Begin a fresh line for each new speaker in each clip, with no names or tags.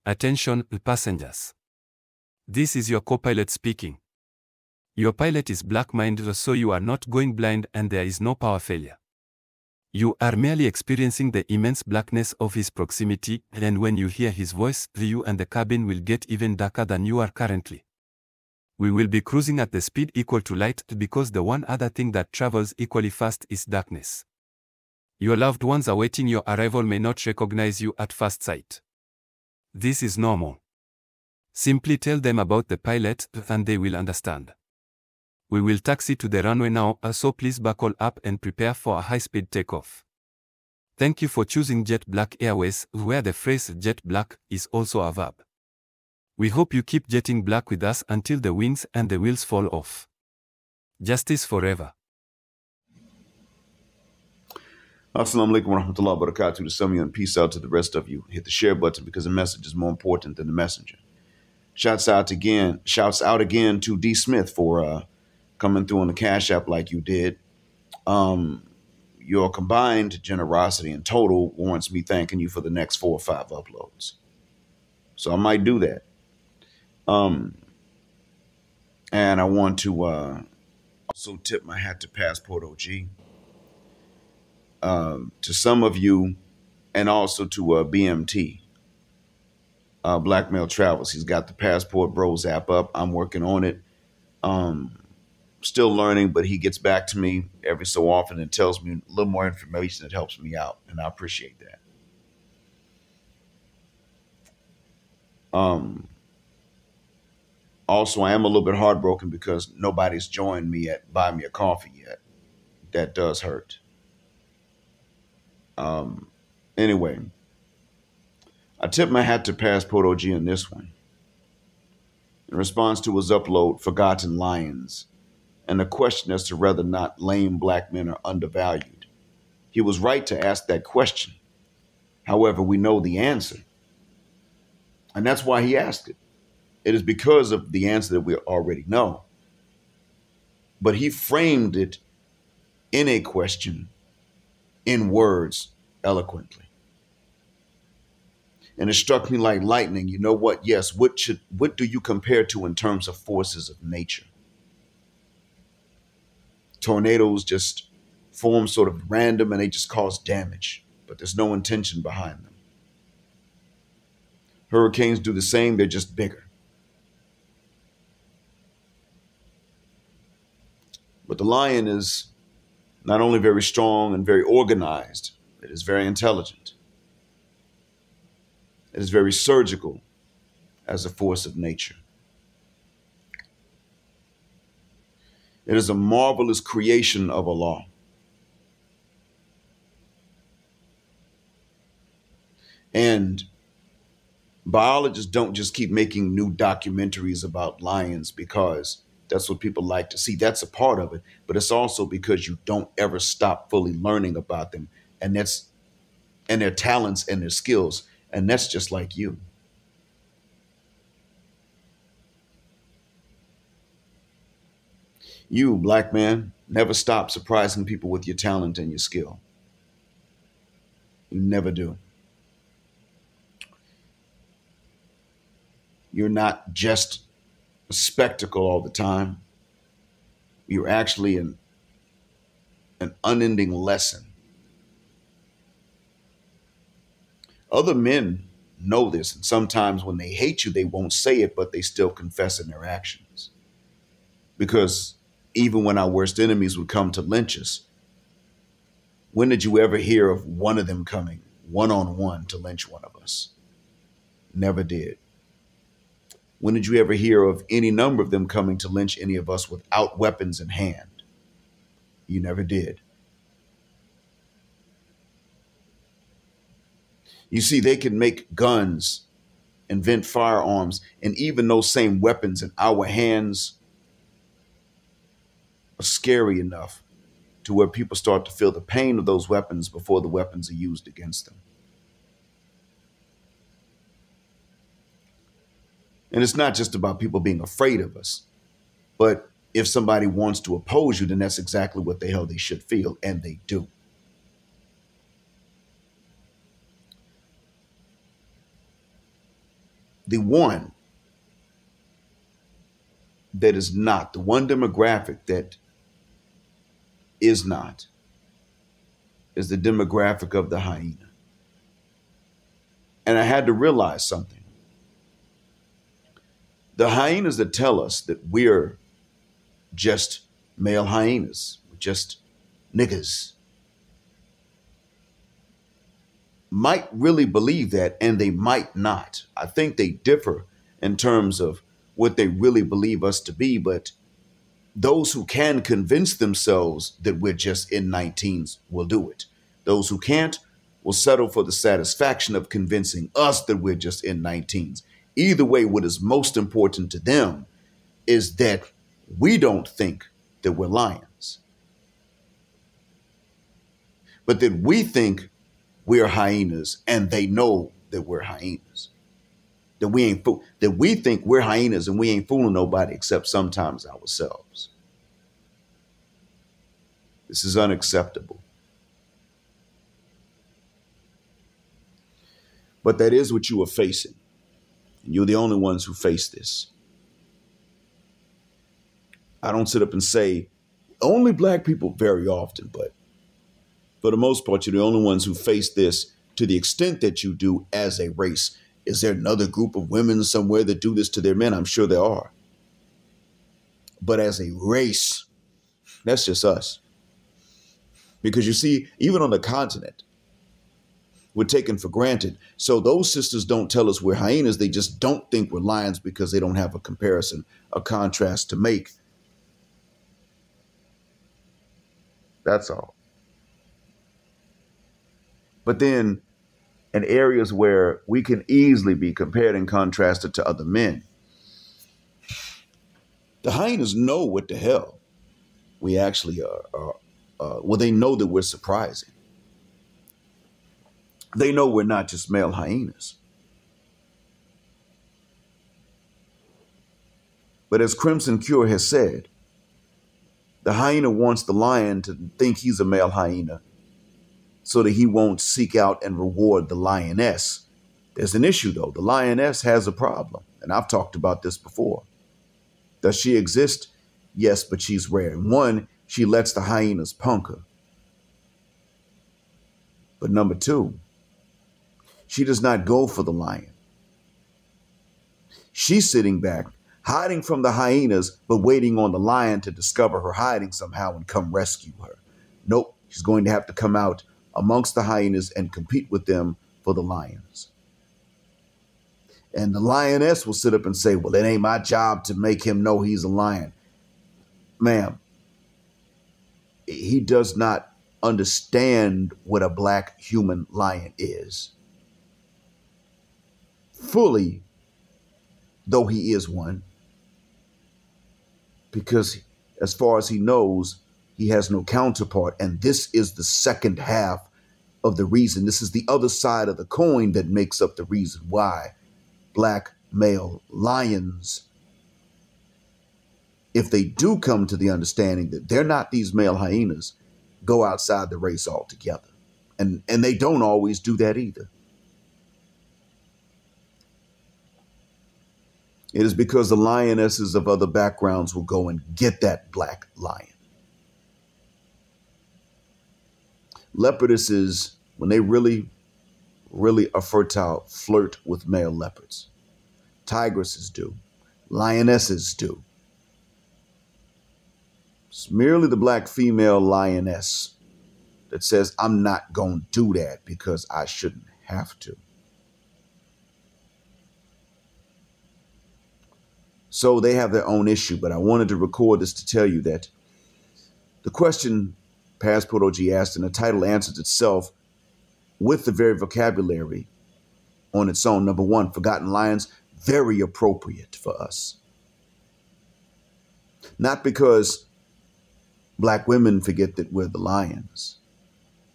Attention, passengers. This is your co-pilot speaking. Your pilot is black-minded, so you are not going blind and there is no power failure. You are merely experiencing the immense blackness of his proximity, and when you hear his voice, you and the cabin will get even darker than you are currently. We will be cruising at the speed equal to light because the one other thing that travels equally fast is darkness. Your loved ones awaiting your arrival may not recognize you at first sight. This is normal. Simply tell them about the pilot and they will understand. We will taxi to the runway now, so please buckle up and prepare for a high-speed takeoff. Thank you for choosing Jet Black Airways, where the phrase jet black is also a verb. We hope you keep jetting black with us until the wings and the wheels fall off. Justice forever.
Assalamu alaikum wa rahmatullahi wa barakatuh to some of you, and peace out to the rest of you. Hit the share button because the message is more important than the messenger. Shouts out again to D. Smith for coming through on the Cash App like you did. Your combined generosity in total warrants me thanking you for the next 4 or 5 uploads. So I might do that. And I want to also tip my hat to Passport OG. To some of you, and also to BMT, Blackmail Travels. He's got the Passport Bros app up. I'm working on it. Still learning, but he gets back to me every so often and tells me a little more information that helps me out, and I appreciate that. Also, I am a little bit heartbroken because nobody's joined me at Buy Me a Coffee yet. That does hurt. Anyway, I tip my hat to Passport OG on this one. In response to his upload, Forgotten Lions, and the question as to whether or not lame black men are undervalued. He was right to ask that question. However, we know the answer. And that's why he asked it. It is because of the answer that we already know. But he framed it in a question in words eloquently. And it struck me like lightning. You know what? Yes. What do you compare to in terms of forces of nature? Tornadoes just form sort of random and they just cause damage, but there's no intention behind them. Hurricanes do the same. They're just bigger. But the lion is not only very strong and very organized, it is very intelligent. It is very surgical as a force of nature. It is a marvelous creation of Allah. And biologists don't just keep making new documentaries about lions because that's what people like to see. That's a part of it. But it's also because you don't ever stop fully learning about them. And their talents and their skills. And that's just like you. You, black man, never stop surprising people with your talent and your skill. You never do. You're not just a spectacle all the time. You're actually an unending lesson. Other men know this, and sometimes when they hate you, they won't say it, but they still confess in their actions. Because even when our worst enemies would come to lynch us, when did you ever hear of one of them coming one-on-one to lynch one of us? Never did. When did you ever hear of any number of them coming to lynch any of us without weapons in hand? You never did. You see, they can make guns, invent firearms, and even those same weapons in our hands are scary enough to where people start to feel the pain of those weapons before the weapons are used against them. And it's not just about people being afraid of us, but if somebody wants to oppose you, then that's exactly what the hell they should feel, and they do. The one that is not, the one demographic that is not, is the demographic of the hyena. And I had to realize something. The hyenas that tell us that we're just male hyenas, just niggas, might really believe that, and they might not. I think they differ in terms of what they really believe us to be, but those who can convince themselves that we're just N19s will do it. Those who can't will settle for the satisfaction of convincing us that we're just N19s. Either way, what is most important to them is that we don't think that we're lions, but that we think we're hyenas, and they know that we're hyenas. That we think we're hyenas and we ain't fooling nobody except sometimes ourselves. This is unacceptable. But that is what you are facing. And you're the only ones who face this. I don't sit up and say only black people very often, but for the most part, you're the only ones who face this to the extent that you do as a race. Is there another group of women somewhere that do this to their men? I'm sure there are. But as a race, that's just us. Because you see, even on the continent, we're taken for granted. So those sisters don't tell us we're hyenas. They just don't think we're lions because they don't have a comparison, a contrast to make. That's all. But then in areas where we can easily be compared and contrasted to other men, the hyenas know what the hell we actually are. Well, they know that we're surprising. They know we're not just male hyenas. But as Crimson Cure has said, the hyena wants the lion to think he's a male hyena so that he won't seek out and reward the lioness. There's an issue, though. The lioness has a problem, and I've talked about this before. Does she exist? Yes, but she's rare. And one, she lets the hyenas punk her. But number two, she does not go for the lion. She's sitting back, hiding from the hyenas, but waiting on the lion to discover her hiding somehow and come rescue her. Nope, she's going to have to come out amongst the hyenas and compete with them for the lions. And the lioness will sit up and say, well, it ain't my job to make him know he's a lion. Ma'am, he does not understand what a black human lion is. Fully, though he is one. Because as far as he knows, he has no counterpart. And this is the second half of the reason. This is the other side of the coin that makes up the reason why black male lions, if they do come to the understanding that they're not these male hyenas, go outside the race altogether. And they don't always do that either. It is because the lionesses of other backgrounds will go and get that black lion. Leopardesses, when they really are fertile, flirt with male leopards. Tigresses do. Lionesses do. It's merely the black female lioness that says, I'm not going to do that because I shouldn't have to. So they have their own issue, but I wanted to record this to tell you that the question Passport OG asked and the title answers itself with the very vocabulary on its own. Number one, forgotten lions, very appropriate for us. Not because black women forget that we're the lions.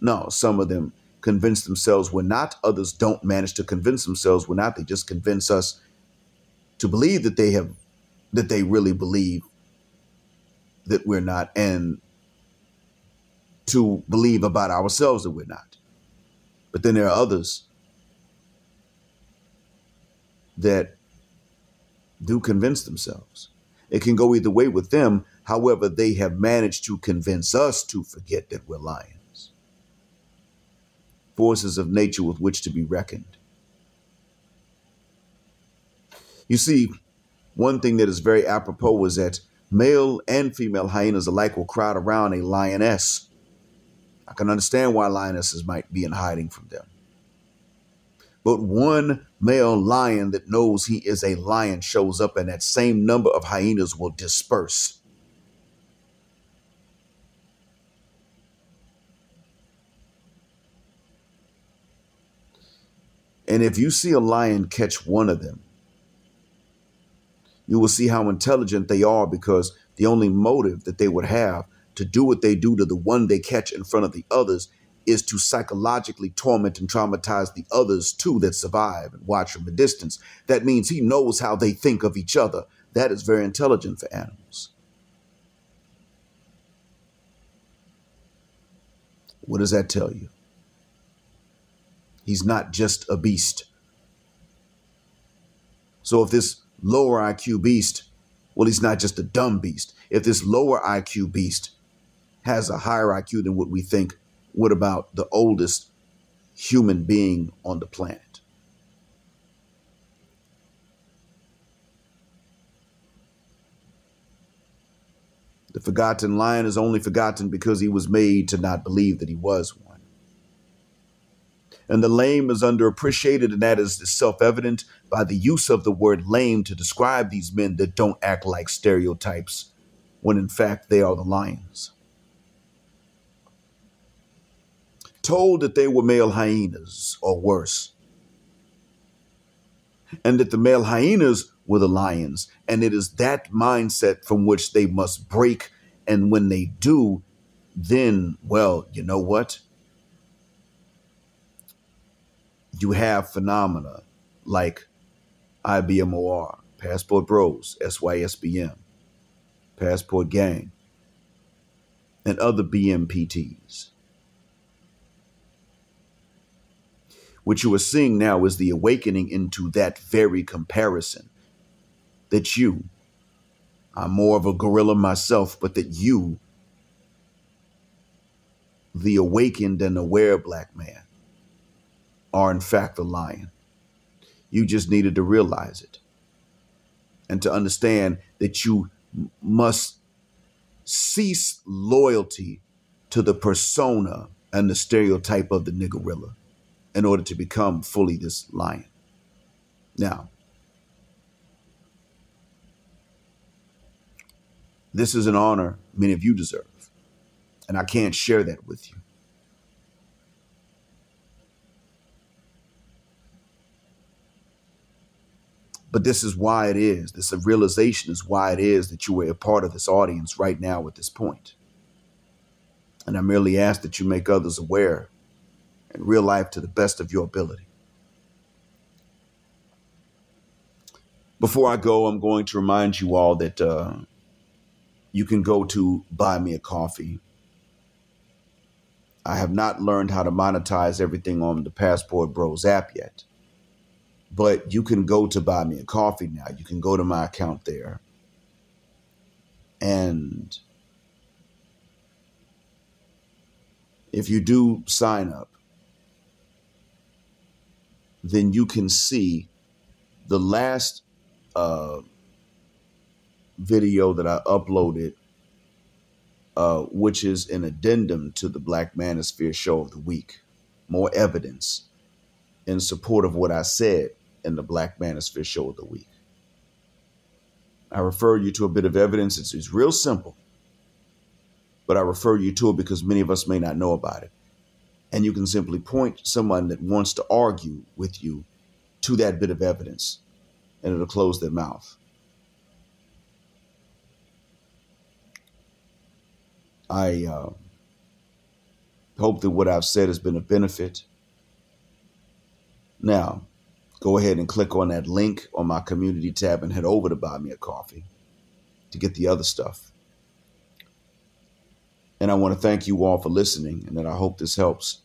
No, some of them convince themselves we're not. Others don't manage to convince themselves we're not. They just convince us to believe that they really believe that we're not, and to believe about ourselves that we're not. But then there are others that do convince themselves. It can go either way with them. However, they have managed to convince us to forget that we're lions. Forces of nature with which to be reckoned. You see, one thing that is very apropos is that male and female hyenas alike will crowd around a lioness. I can understand why lionesses might be in hiding from them. But one male lion that knows he is a lion shows up, and that same number of hyenas will disperse. And if you see a lion catch one of them, you will see how intelligent they are, because the only motive that they would have to do what they do to the one they catch in front of the others is to psychologically torment and traumatize the others too that survive and watch from a distance. That means he knows how they think of each other. That is very intelligent for animals. What does that tell you? He's not just a beast. So if this lower IQ beast, well, he's not just a dumb beast. If this lower IQ beast has a higher IQ than what we think, what about the oldest human being on the planet? The forgotten lion is only forgotten because he was made to not believe that he was one. And the lame is underappreciated, and that is self-evident by the use of the word lame to describe these men that don't act like stereotypes, when in fact they are the lions. Told that they were male hyenas or worse, and that the male hyenas were the lions, and it is that mindset from which they must break. And when they do, then, well, you know what? You have phenomena like IBMOR, Passport Bros, SYSBM, Passport Gang, and other BMPTs. What you are seeing now is the awakening into that very comparison, that I'm more of a gorilla myself, but that you, the awakened and aware black man, are in fact the lion. You just needed to realize it and to understand that you must cease loyalty to the persona and the stereotype of the niggerilla in order to become fully this lion. Now, this is an honor many of you deserve, and I can't share that with you. But this is why it is. This realization is why it is that you are a part of this audience right now at this point. And I merely ask that you make others aware in real life to the best of your ability. Before I go, I'm going to remind you all that you can go to Buy Me a Coffee. I have not learned how to monetize everything on the Passport Bros app yet. But you can go to Buy Me a Coffee now. You can go to my account there. And if you do sign up, then you can see the last video that I uploaded, which is an addendum to the Black Manosphere Show of the Week. More evidence in support of what I said in the Black Manosphere Show of the Week. I refer you to a bit of evidence. It's real simple, but I refer you to it because many of us may not know about it. And you can simply point someone that wants to argue with you to that bit of evidence, and it'll close their mouth. I hope that what I've said has been a benefit. Now, go ahead and click on that link on my community tab and head over to Buy Me a Coffee to get the other stuff. And I want to thank you all for listening, and that I hope this helps.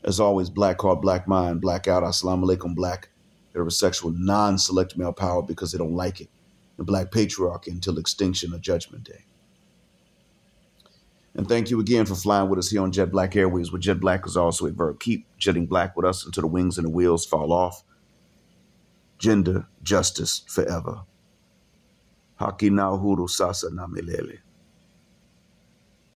As always, Black Heart, Black Mind, Black Out. Assalamu alaikum, Black. heterosexual, non-select male power because they don't like it, the black patriarchy until extinction or judgment day. And thank you again for flying with us here on Jet Black Airways, where jet black is also a verb. Keep jetting black with us until the wings and the wheels fall off. Gender justice forever. Haki na huru sasa na milele.